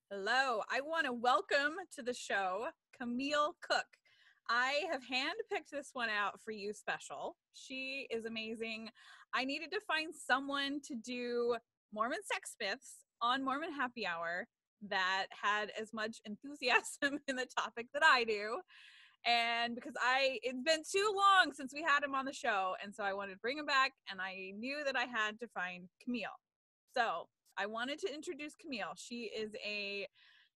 Hello, I want to welcome to the show Camille Cook. I have handpicked this one out for you special. She is amazing. I needed to find someone to do Mormon sex myths on Mormon Happy Hour that had as much enthusiasm in the topic that I do. And because it's been too long since we had him on the show, and so I wanted to bring him back, and I knew that I had to find Camille. So I wanted to introduce Camille. She's a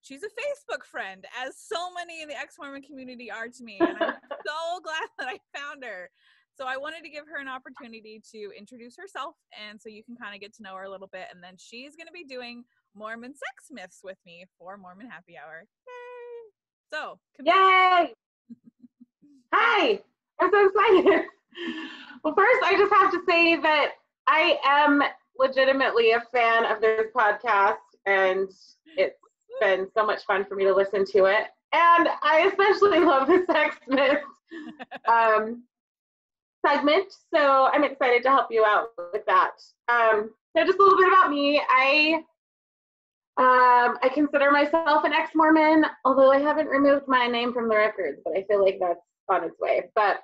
Facebook friend, as so many in the ExMormon community are to me, and I'm so glad that I found her. So I wanted to give her an opportunity to introduce herself, and so you can kind of get to know her a little bit, and then she's going to be doing Mormon sex myths with me for Mormon Happy Hour. Yay! So, Camille. Yay! Hi! I'm so excited. Well, first, I just have to say that I am legitimately a fan of this podcast, and it's been so much fun for me to listen to it. And I especially love the sex myths segment, so I'm excited to help you out with that. So just a little bit about me. I consider myself an ex-Mormon, although I haven't removed my name from the records, but I feel like that's on its way. But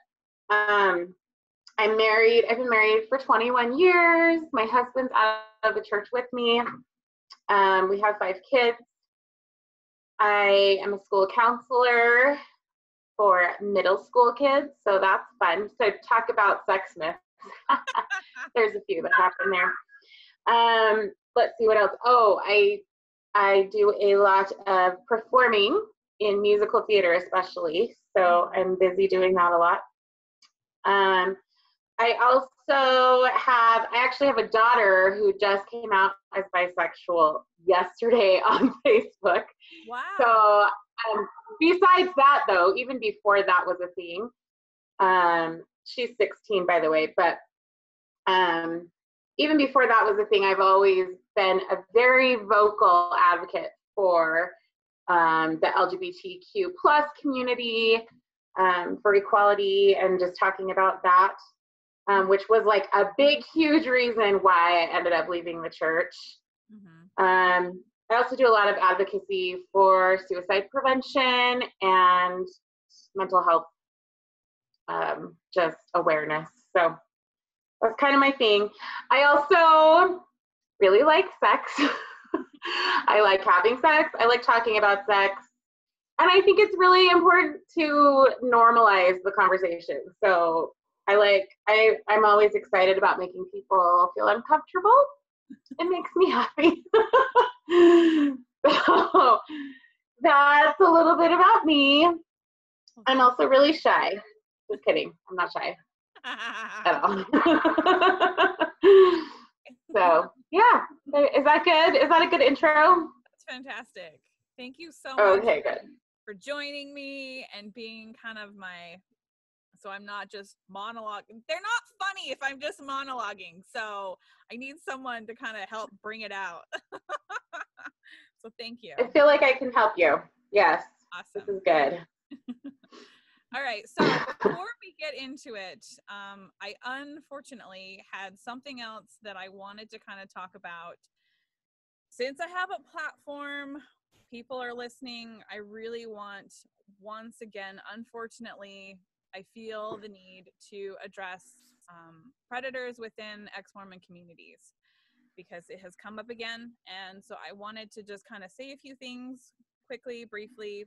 I'm married. I've been married for 21 years. My husband's out of the church with me. We have 5 kids. I am a school counselor for middle school kids, so that's fun. So talk about sex myths. There's a few that happen there. Let's see what else. Oh, I do a lot of performing in musical theater especially, so I'm busy doing that a lot. I actually have a daughter who just came out as bisexual yesterday on Facebook. Wow. So besides that, though, even before that was a thing, she's 16, by the way, but even before that was a thing, I've always been a very vocal advocate for the LGBTQ plus community, for equality, and just talking about that, which was like a big, huge reason why I ended up leaving the church. Mm-hmm. I also do a lot of advocacy for suicide prevention and mental health, just awareness. So that's kind of my thing. I also really like sex. I like having sex. I like talking about sex. And I think it's really important to normalize the conversation. So I'm always excited about making people feel uncomfortable. It makes me happy. So that's a little bit about me. I'm also really shy. Just kidding. I'm not shy at all. So yeah, is that good? Is that a good intro? That's fantastic. Thank you so much. Okay, good. For joining me and being kind of so I'm not just monologuing. They're not funny if I'm just monologuing. So I need someone to kind of help bring it out. So thank you. I feel like I can help you. Yes. Awesome. This is good. All right. So before we get into it, I unfortunately had something else that I wanted to kind of talk about. Since I have a platform, people are listening, I really want, once again, unfortunately, I feel the need to address predators within ex-Mormon communities, because it has come up again. And so I wanted to just kind of say a few things quickly, briefly.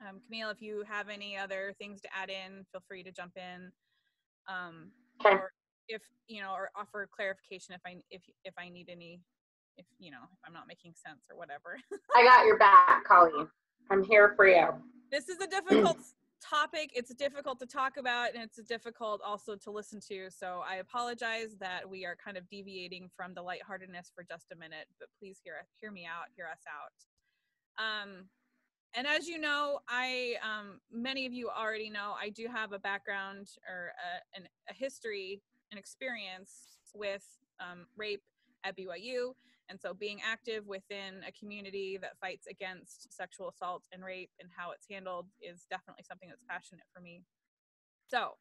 Camille, if you have any other things to add in, feel free to jump in. Okay. Or if, or offer clarification if I need any, if I'm not making sense or whatever. I got your back, Colleen. I'm here for you. This is a difficult topic. It's difficult to talk about, and it's difficult also to listen to. So I apologize that we are kind of deviating from the lightheartedness for just a minute, but please hear me out, hear us out. And as you know, many of you already know, I do have a background or a history, an experience with rape at BYU. And so being active within a community that fights against sexual assault and rape and how it's handled is definitely something that's passionate for me. So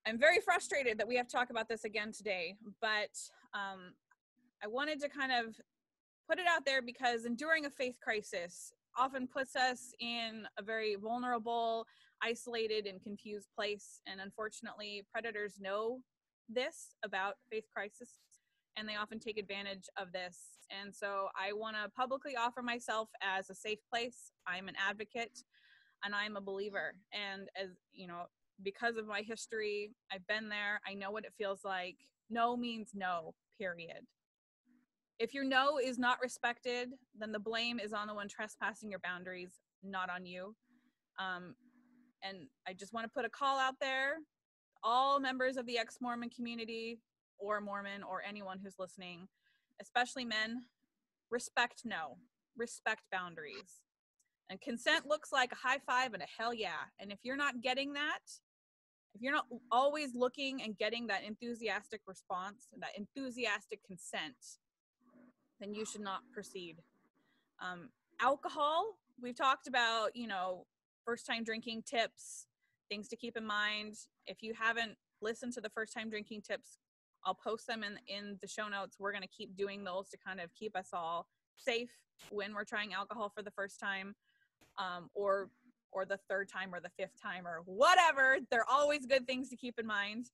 I'm very frustrated that we have to talk about this again today, but I wanted to kind of put it out there because enduring a faith crisis often puts us in a very vulnerable, isolated, and confused place. And unfortunately, predators know this about faith crisis, and they often take advantage of this. And so I want to publicly offer myself as a safe place. I'm an advocate, and I'm a believer. And as you know, because of my history, I've been there. I know what it feels like. No means no, period. If your no is not respected, then the blame is on the one trespassing your boundaries, not on you. And I just want to put a call out there. All members of the ex-Mormon community, or Mormon, or anyone who's listening, especially men, respect no. Respect boundaries. And consent looks like a high five and a hell yeah. And if you're not getting that, if you're not always looking and getting that enthusiastic response, that enthusiastic consent, then you should not proceed. Alcohol, we've talked about, first time drinking tips, things to keep in mind. If you haven't listened to the first time drinking tips, I'll post them in the show notes. We're going to keep doing those to kind of keep us all safe when we're trying alcohol for the first time, or the third time or the fifth time or whatever. They're always good things to keep in mind.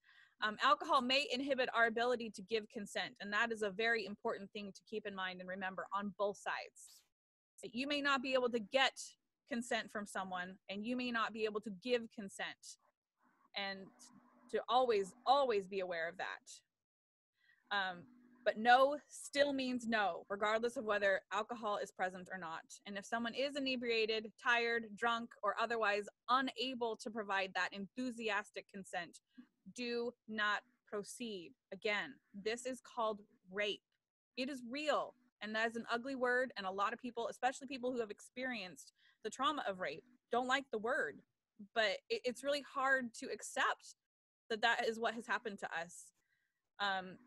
Alcohol may inhibit our ability to give consent, and that is a very important thing to keep in mind and remember on both sides. You may not be able to get consent from someone, and you may not be able to give consent, and to always be aware of that. But no still means no, regardless of whether alcohol is present or not. And if someone is inebriated, tired, drunk, or otherwise unable to provide that enthusiastic consent, do not proceed. Again, this is called rape. It is real, and that is an ugly word, and a lot of people, especially people who have experienced the trauma of rape, don't like the word. But it's really hard to accept that is what has happened to us.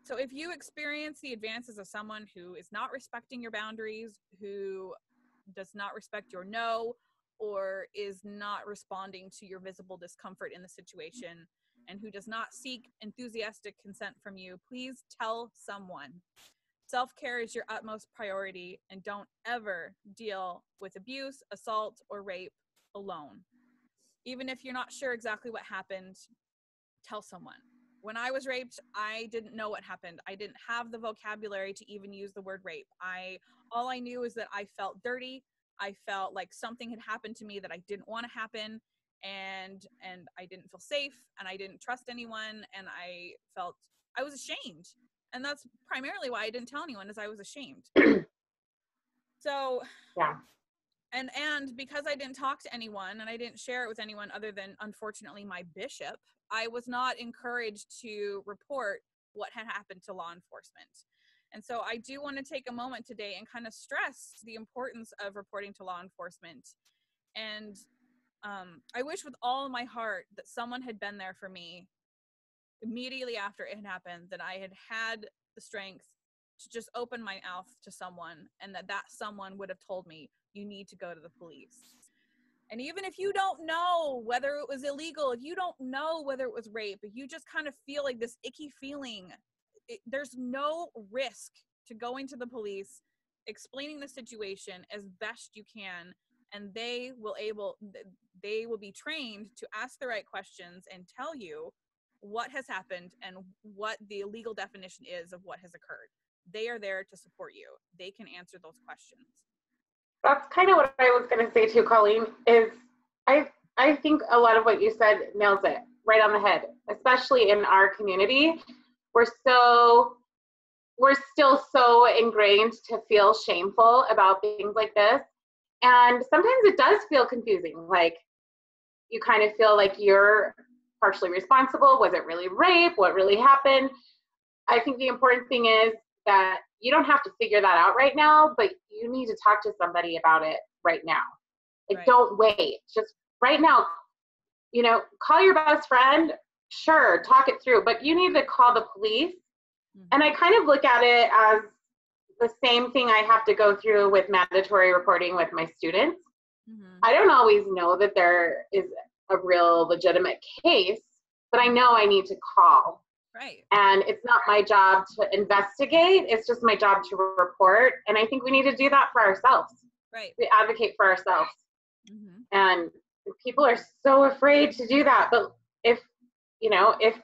So if you experience the advances of someone who is not respecting your boundaries, who does not respect your no, or is not responding to your visible discomfort in the situation, and who does not seek enthusiastic consent from you, please tell someone. Self-care is your utmost priority, and don't ever deal with abuse, assault, or rape alone. Even if you're not sure exactly what happened, tell someone. When I was raped, I didn't know what happened. I didn't have the vocabulary to even use the word rape. All I knew is that I felt dirty. I felt like something had happened to me that I didn't want to happen, and I didn't feel safe, and I didn't trust anyone, and I was ashamed. And that's primarily why I didn't tell anyone, is I was ashamed. So, yeah. And because I didn't talk to anyone, and I didn't share it with anyone other than, unfortunately, my bishop, I was not encouraged to report what had happened to law enforcement. And so I do want to take a moment today and kind of stress the importance of reporting to law enforcement. And I wish with all my heart that someone had been there for me immediately after it had happened, that I had the strength to just open my mouth to someone, and that someone would have told me, you need to go to the police. And even if you don't know whether it was illegal, if you don't know whether it was rape, if you just kind of feel like this icky feeling, there's no risk to going to the police, explaining the situation as best you can, and they will be trained to ask the right questions and tell you what has happened and what the legal definition is of what has occurred. They are there to support you. They can answer those questions. That's kind of what I was going to say too, Colleen, is I think a lot of what you said nails it right on the head, especially in our community. We're still so ingrained to feel shameful about things like this. And sometimes it does feel confusing. Like, you kind of feel like you're partially responsible. Was it really rape? What really happened? I think the important thing is that you don't have to figure that out right now, but you need to talk to somebody about it right now. Like, right. Don't wait. Just right now, call your best friend. Sure, talk it through, but you need to call the police. Mm-hmm. And I kind of look at it as the same thing I have to go through with mandatory reporting with my students. Mm-hmm. I don't always know that there is a real legitimate case, but I know I need to call. Right. And it's not my job to investigate. It's just my job to report. And I think we need to do that for ourselves. Right. We advocate for ourselves. Mm-hmm. And people are so afraid to do that. But if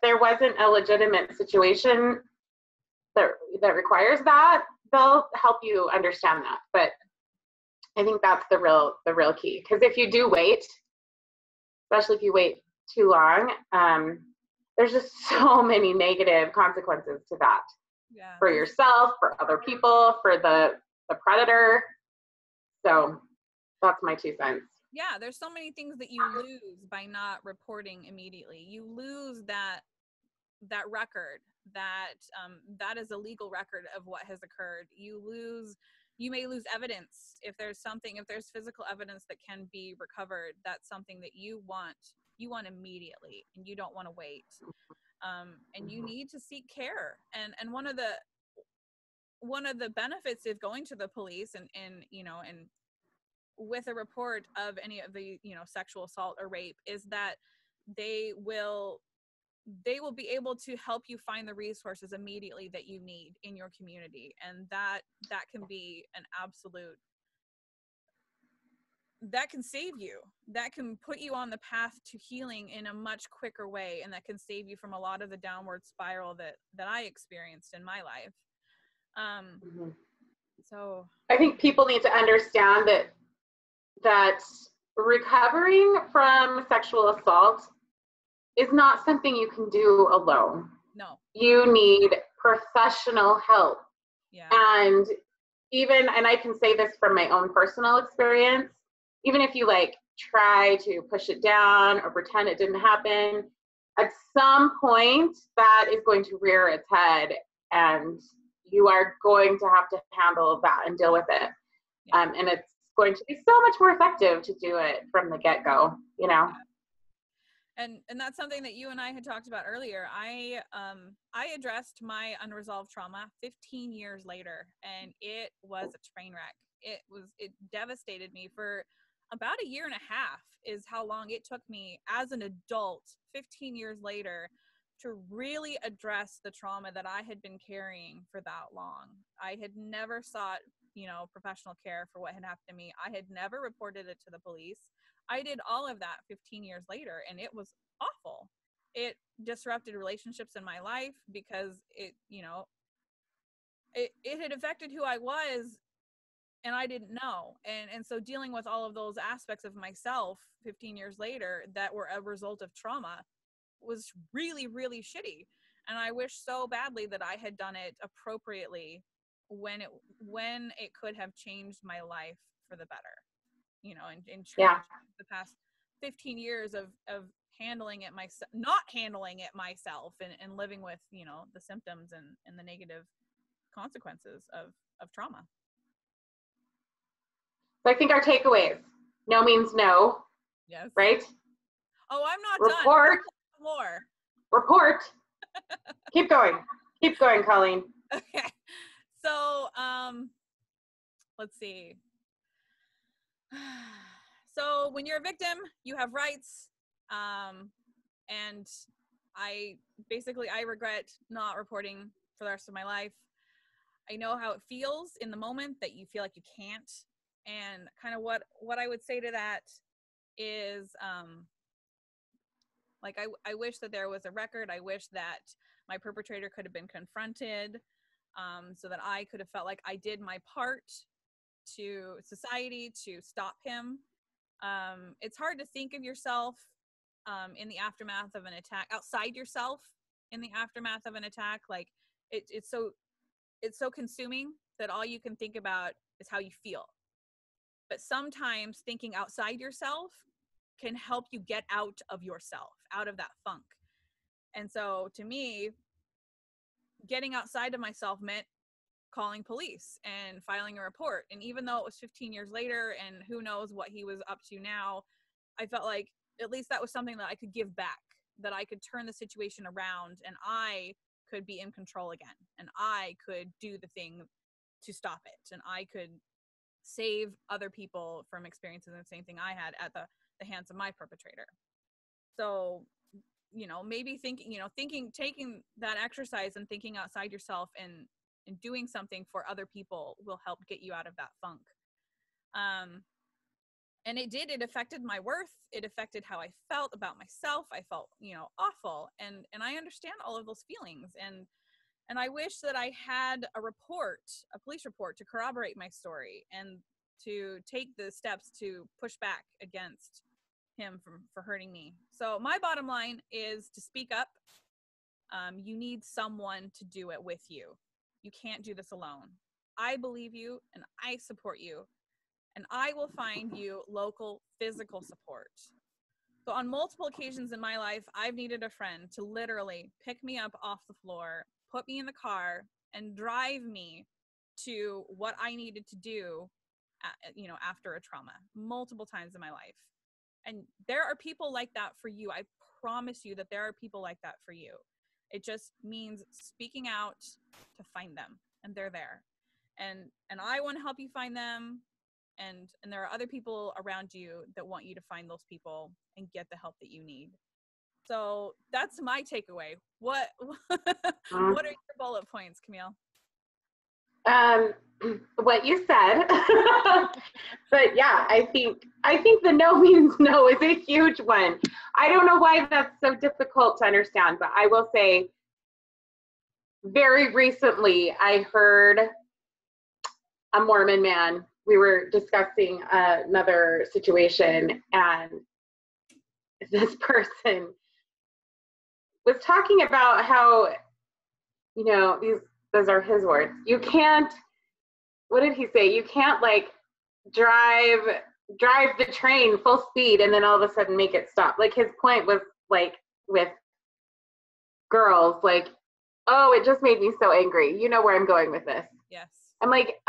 there wasn't a legitimate situation that requires that, they'll help you understand that. But I think that's the real key. Because if you do wait, especially if you wait too long, there's just so many negative consequences to that. Yeah. For yourself, for other people, for the predator. So that's my 2 cents. Yeah, there's so many things that you lose by not reporting immediately. You lose that record, that is a legal record of what has occurred. You may lose evidence if there's physical evidence that can be recovered. That's something that you want immediately, and you don't want to wait. And you need to seek care. And one of the benefits of going to the police and with a report of any of the sexual assault or rape is that they will be able to help you find the resources immediately that you need in your community. And that can be an absolute, that can save you, that can put you on the path to healing in a much quicker way, and that can save you from a lot of the downward spiral that I experienced in my life. So I think people need to understand that recovering from sexual assault is not something you can do alone. No. You need professional help. Yeah. And I can say this from my own personal experience, even if you try to push it down or pretend it didn't happen, at some point that is going to rear its head, and you are going to have to handle that and deal with it. Yeah. And it's going to be so much more effective to do it from the get-go, Yeah. And that's something that you and I had talked about earlier. I addressed my unresolved trauma 15 years later, and it was a train wreck. It devastated me for about a year and a half is how long it took me as an adult 15 years later to really address the trauma that I had been carrying for that long. I had never sought, professional care for what had happened to me. I had never reported it to the police. I did all of that 15 years later, and it was awful. It disrupted relationships in my life because it had affected who I was, and I didn't know. And so dealing with all of those aspects of myself 15 years later that were a result of trauma was really, really shitty. And I wish so badly that I had done it appropriately when it could have changed my life for the better. And the past 15 years of handling it myself, not handling it myself, and living with, the symptoms and the negative consequences of trauma. So I think our takeaways: no means no. Yes. Right? Oh, I'm not Report. Done. More. Report. Keep going. Keep going, Colleen. Okay. So, let's see. So when you're a victim, you have rights. And I regret not reporting for the rest of my life. I know how it feels in the moment that you feel like you can't. And kind of what I would say to that is, I wish that there was a record. I wish that my perpetrator could have been confronted, so that I could have felt like I did my part to society to stop him. It's hard to think of yourself in the aftermath of an attack, outside yourself in the aftermath of an attack. Like it's so consuming that all you can think about is how you feel. But sometimes thinking outside yourself can help you get out of yourself, out of that funk. And so to me, getting outside of myself meant calling police and filing a report. And even though it was 15 years later and who knows what he was up to now, I felt like at least that was something that I could give back, that I could turn the situation around, and I could be in control again, and I could do the thing to stop it, and I could save other people from experiencing the same thing I had at the hands of my perpetrator. So maybe taking that exercise and thinking outside yourself and doing something for other people will help get you out of that funk. And it affected my worth. It affected how I felt about myself. I felt, awful. And I understand all of those feelings. And I wish that I had a police report to corroborate my story and to take the steps to push back against him for hurting me. So my bottom line is to speak up. You need someone to do it with you. You can't do this alone. I believe you and I support you, and I will find you local physical support. So on multiple occasions in my life, I've needed a friend to literally pick me up off the floor, put me in the car, and drive me to what I needed to do, after a trauma, multiple times in my life. And there are people like that for you. I promise you that there are people like that for you. It just means speaking out to find them, and they're there. And I want to help you find them. And there are other people around you that want you to find those people and get the help that you need. So that's my takeaway. What are your bullet points, Camille? What you said. But yeah, I think the no means no is a huge one. I don't know why that's so difficult to understand, but I will say very recently I heard a Mormon man. We were discussing another situation, and this person was talking about how, those are his words. You can't, what did he say? You can't drive the train full speed and then all of a sudden make it stop. Like his point was with girls, oh, it just made me so angry. You know where I'm going with this. Yes. I'm like,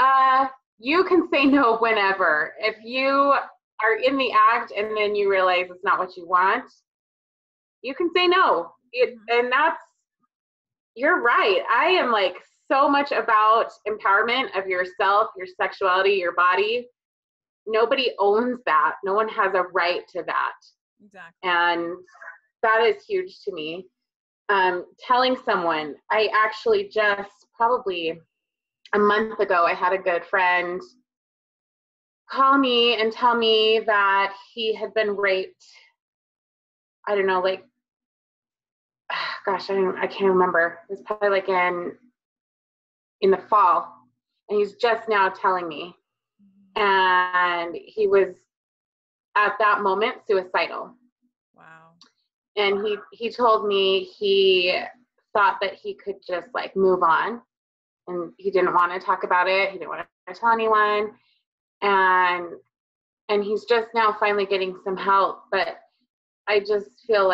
you can say no whenever. If you are in the act and then you realize it's not what you want, you can say no. And you're right. I am so much about empowerment of yourself, your sexuality, your body. Nobody owns that. No one has a right to that. Exactly. And that is huge to me. Telling someone, I actually just probably a month ago, I had a good friend call me and tell me that he had been raped. I don't know, gosh, I can't remember. It was probably in the fall. And he's just now telling me. And he was at that moment suicidal. Wow. And he told me he thought that he could just move on. And he didn't want to talk about it. He didn't want to tell anyone. And he's just now finally getting some help. But I just feel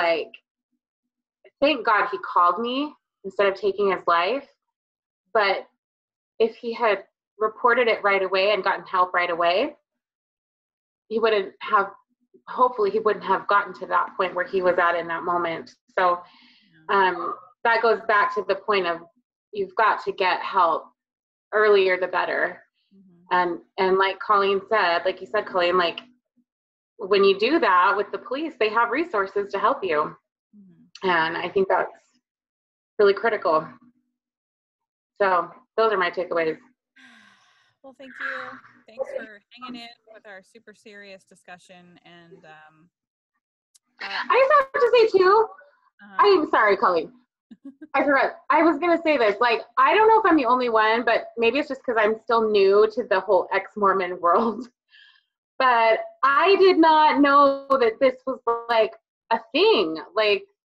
thank God he called me instead of taking his life. But if he had reported it right away and gotten help right away, hopefully he wouldn't have gotten to that point where he was at in that moment. So that goes back to the point of you've got to get help earlier the better. Mm-hmm. And like Colleen said, like you said, Colleen, when you do that with the police, they have resources to help you. Mm-hmm. And I think that's really critical. So those are my takeaways. Well, thank you. Thanks for hanging in with our super serious discussion. And I just have to say too, I'm sorry, Colleen. I forgot. I was going to say this. I don't know if I'm the only one, but maybe it's just because I'm still new to the whole ex-Mormon world. But I did not know that this was a thing,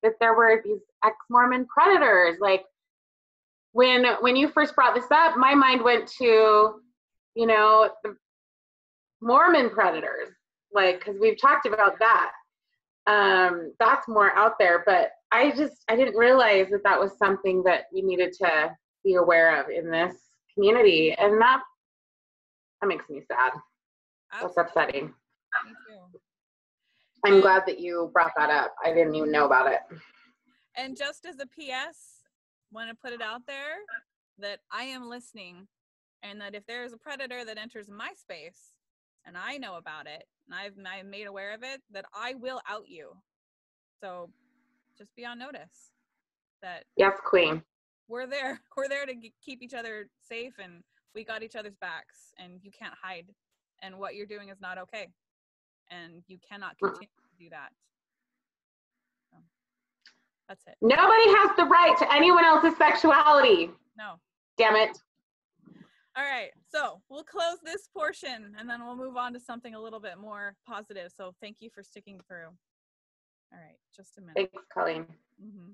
that there were these ex-Mormon predators. When you first brought this up, my mind went to, the Mormon predators, because we've talked about that. That's more out there, but I didn't realize that was something that we needed to be aware of in this community. And that makes me sad. Absolutely. That's upsetting. Me too. I'm glad that you brought that up. I didn't even know about it. And just as a PS, want to put it out there that I am listening, and that if there is a predator that enters my space and I know about it and I'm made aware of it, that I will out you. So just be on notice that yes, queen. we're there to keep each other safe, and we got each other's backs, and you can't hide, and what you're doing is not okay, and you cannot continue to do that. So, that's it. Nobody has the right to anyone else's sexuality. No. Damn it. All right, so we'll close this portion, and then we'll move on to something a little bit more positive. So thank you for sticking through. All right, just a minute. Thanks, Colleen. Mm-hmm.